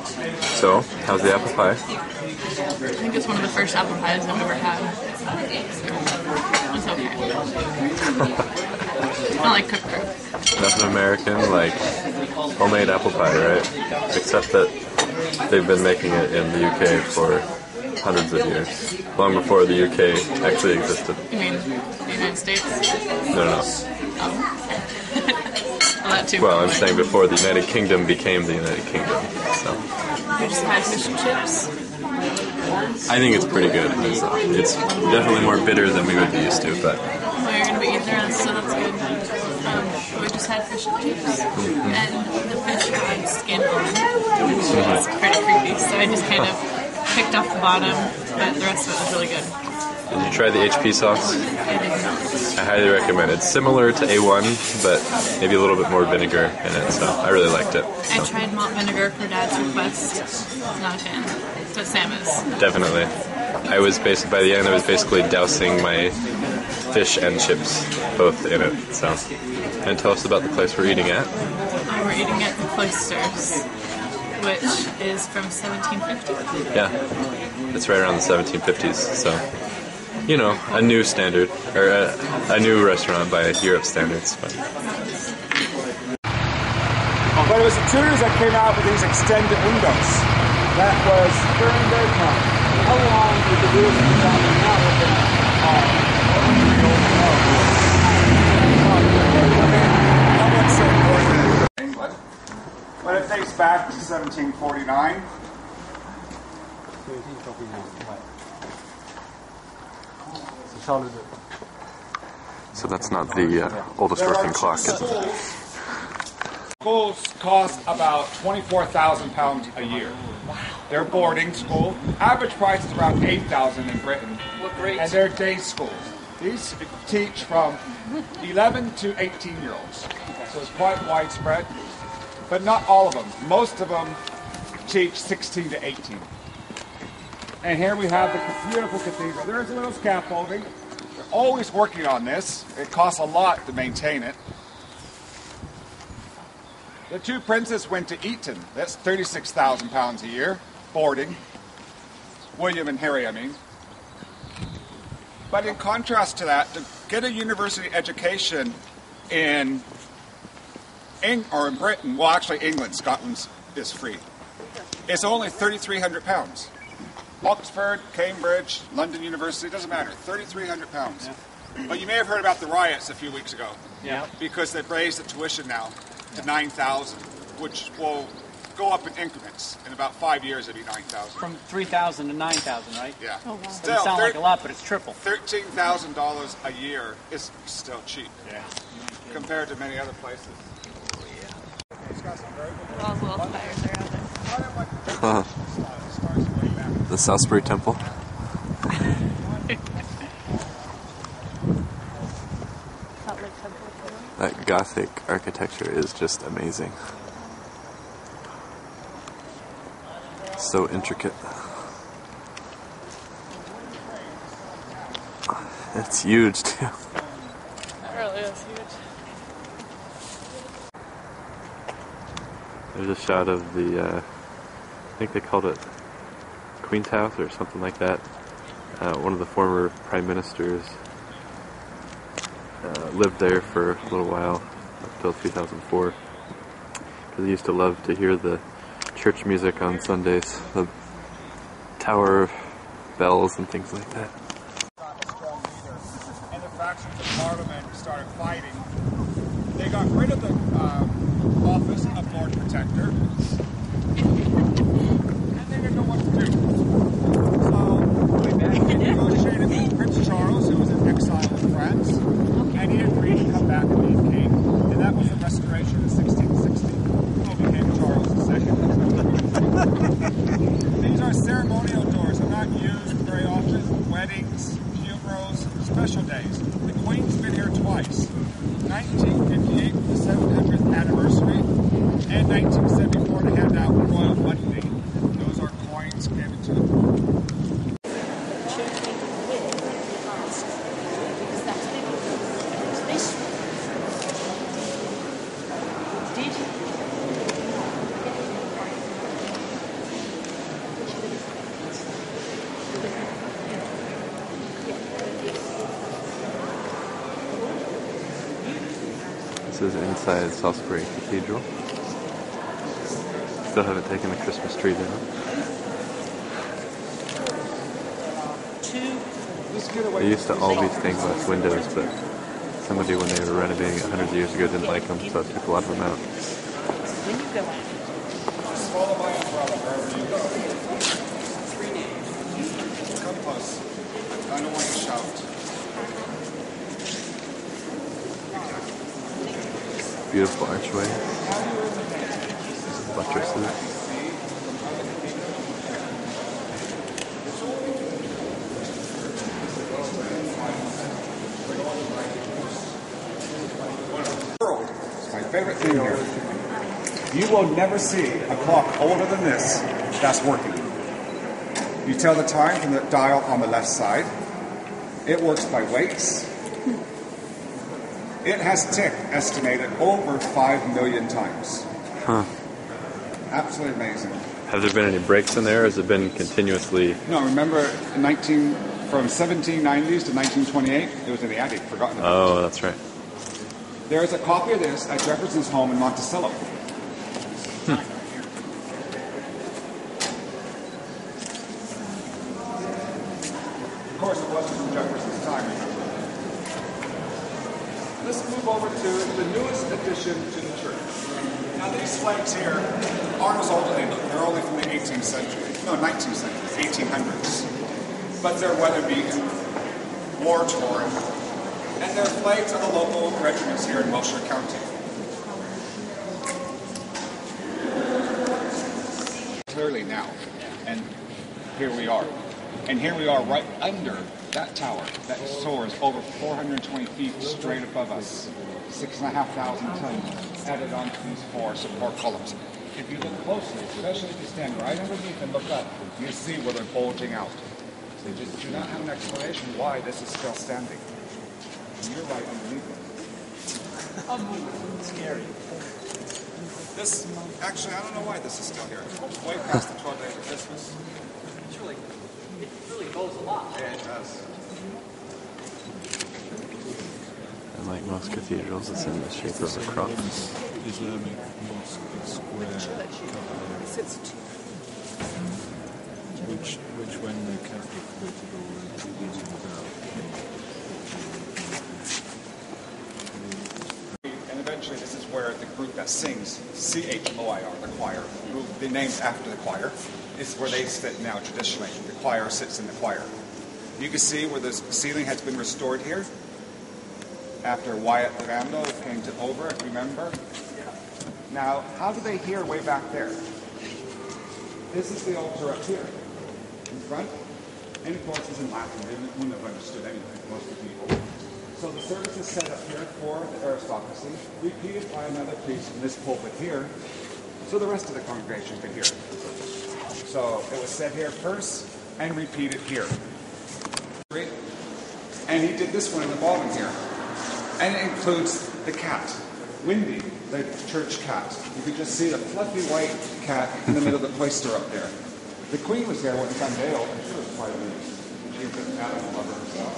So, how's the apple pie? I think it's one of the first apple pies I've ever had. It's okay. It's not like cooked through. Nothing American like homemade apple pie, right? Except that they've been making it in the UK for hundreds of years. Long before the UK actually existed. You mean the United States? No. Oh. Well, that too. Well, I'm saying before the United Kingdom became the United Kingdom. So. You just had fish and chips? I think it's pretty good. It's definitely more bitter than we would be used to, but... Well, you're going to be eating around, so that's good. We just had fish and chips, and the fish had skin on it, which is pretty creepy, so I just kind of picked off the bottom, but the rest of it was really good. Did you try the HP sauce? I did not. I highly recommend it. It's similar to A1, but maybe a little bit more vinegar in it, so I really liked it. So. I tried malt vinegar for Dad's request. Not a fan. But Sam is. Definitely. By the end, I was basically dousing my fish and chips both in it, so. And tell us about the place we're eating at. We're eating at the Cloisters, which is from 1750. Yeah, it's right around the 1750s, so. You know, a new standard, or a new restaurant by Europe standards. But it was the Tudors that came out with these extended windows. That was during their time. How long did the rules of the family now have been England? But it dates back to 1749. So that's not the oldest working clock, is it? Schools cost about £24,000 a year. Wow. They're boarding school. Average price is around $8,000 in Britain. And they're day schools. These teach from 11 to 18-year-olds. So it's quite widespread. But not all of them. Most of them teach 16 to 18. And here we have the beautiful cathedral. There's a little scaffolding. They're always working on this. It costs a lot to maintain it. The two princes went to Eton. That's £36,000 a year, boarding. William and Harry, I mean. But in contrast to that, to get a university education in Britain, well actually England, Scotland is free. It's only £3,300. Oxford, Cambridge, London University, doesn't matter, £3,300. Yeah. But you may have heard about the riots a few weeks ago. Yeah. Because they've raised the tuition now to $9,000, which will go up in increments. In about 5 years, it'll be $9,000. From $3,000 to $9,000, right? Yeah. Oh, wow. Still, doesn't sound like a lot, but it's triple. $13,000 a year is still cheap. Yeah. Compared to many other places. All the little fires are out there. The Salisbury Temple. That Gothic architecture is just amazing. So intricate. It's huge too. It really is huge. There's a shot of the, I think they called it Queen's House or something like that. One of the former prime ministers lived there for a little while, up until 2004. Because he used to love to hear the church music on Sundays, the tower bells and things like that. And the factions of Parliament started fighting. They got rid of the office of Lord Protector, and they didn't know what to do. So they negotiated with Prince Charles, who was in exile in France, and he agreed to come back and be king. And that was the restoration in 1660, who became Charles II. These are ceremonial doors. They're not used very often. Weddings, funerals, special days. The Queen's been here twice. 1958 for the 700th anniversary, and 1974 to hand out royal money. Those are coins given to the poor. is inside Salisbury Cathedral. Still haven't taken the Christmas tree down. They used to all be stained glass windows, but somebody, when they were renovating it hundreds of years ago, didn't like them, so I took a lot of them out. When you go in. Follow my umbrella wherever you go. Come close. I don't want you to shout. Beautiful archway. Buttresses. It's my favorite thing here. You will never see a clock older than this that's working. You tell the time from the dial on the left side. It works by weights. It has ticked, estimated, over 5 million times. Huh. Absolutely amazing. Have there been any breaks in there, or has it been continuously? No, remember from 1790s to 1928, it was in the attic, forgotten about. Oh, that's right. There is a copy of this at Jefferson's home in Monticello. Of course, it wasn't from Jefferson's time. Let's move over to the newest addition to the church. Now, these flags here aren't as old as they look. They're only from the 18th century. No, 19th century, 1800s. But they're weather-beaten, war-torn, and they're flags of the local regiments here in Wilshire County. Clearly now, and here we are. And here we are right under that tower that soars over 420 feet straight above us. 6,500 tons added onto these 4 support columns. If you look closely, especially if you stand right underneath and look up, you see where they're bulging out. They just do not have an explanation why this is still standing. And you're right underneath it. Scary. This, actually, I don't know why this is still here. It's way past the 12 days of Christmas. It really goes a lot. Yeah, it does. And like most cathedrals, it's in the shape of a cross. Islamic mosque square, which when the Catholic political religion about. And eventually this is where the group that sings, CHOIR, the choir, who the name's after the choir, is where they sit now traditionally. The choir sits in the choir. You can see where the ceiling has been restored here after Wyatt Randall came over it, remember? Now, how do they hear way back there? This is the altar up here in front. And of course, it's in Latin. They wouldn't have understood anything, most of the people. So the service is set up here for the aristocracy, repeated by another priest in this pulpit here, so the rest of the congregation could hear it. So it was said here first and repeated here. And he did this one in the bottom here. And it includes the cat, Windy, the church cat. You can just see the fluffy white cat in the middle of the cloister up there. The Queen was there when it was unveiled, and she was quite amused. She was an animal lover herself.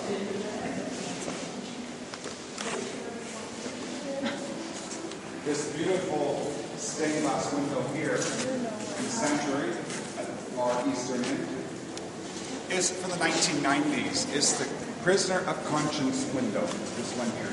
This beautiful stained glass window here in the sanctuary at the far eastern end is for the 1990s. It's the prisoner of conscience window, this one here.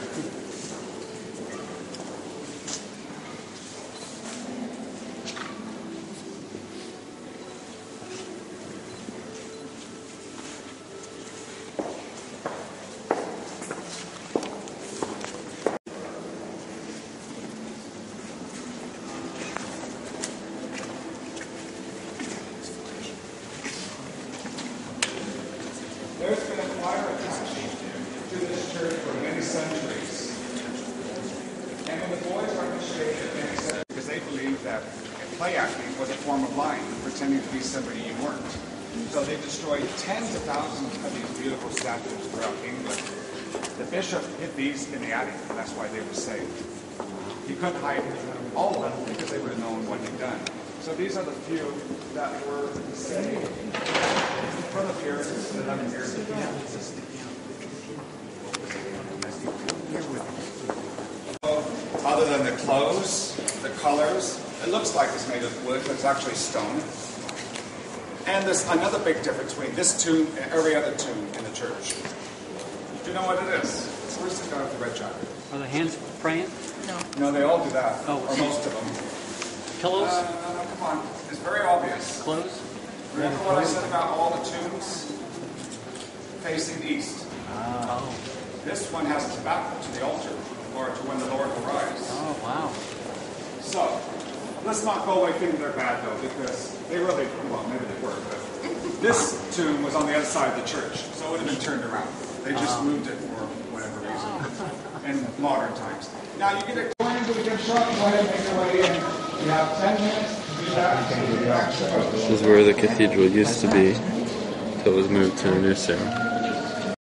There's been a choir attached to this church for many centuries. And when the boys were initiated at many centuries, because they believed that play acting was a form of lying, pretending to be somebody you weren't. So they destroyed tens of thousands of these beautiful statues throughout England. The bishop hid these in the attic, and that's why they were saved. He couldn't hide all of them because they would have known what he'd done. So these are the few that were saved. In front of here, and I'm here. Other than the clothes, the colors. It looks like it's made of wood, but it's actually stone. And there's another big difference between this tomb and every other tomb in the church. Do you know what it is? Where's the guy with the red jacket? Are the hands praying? No, they all do that, Oh. or most of them. Pillows? No, come on. It's very obvious. Clothes? Remember what I said about all the tombs facing east? Oh. This one has its back to the altar, or to when the Lord will rise. Oh, wow. So, let's not go away thinking they're bad, though, because they really, well, maybe they were, but this tomb was on the other side of the church, so it would have been turned around. They just moved it for whatever reason in modern times. Now, you get a go into a good shot, go ahead and make your way in. You have 10 minutes to do that. This is where the cathedral used to be until it was moved to a new center.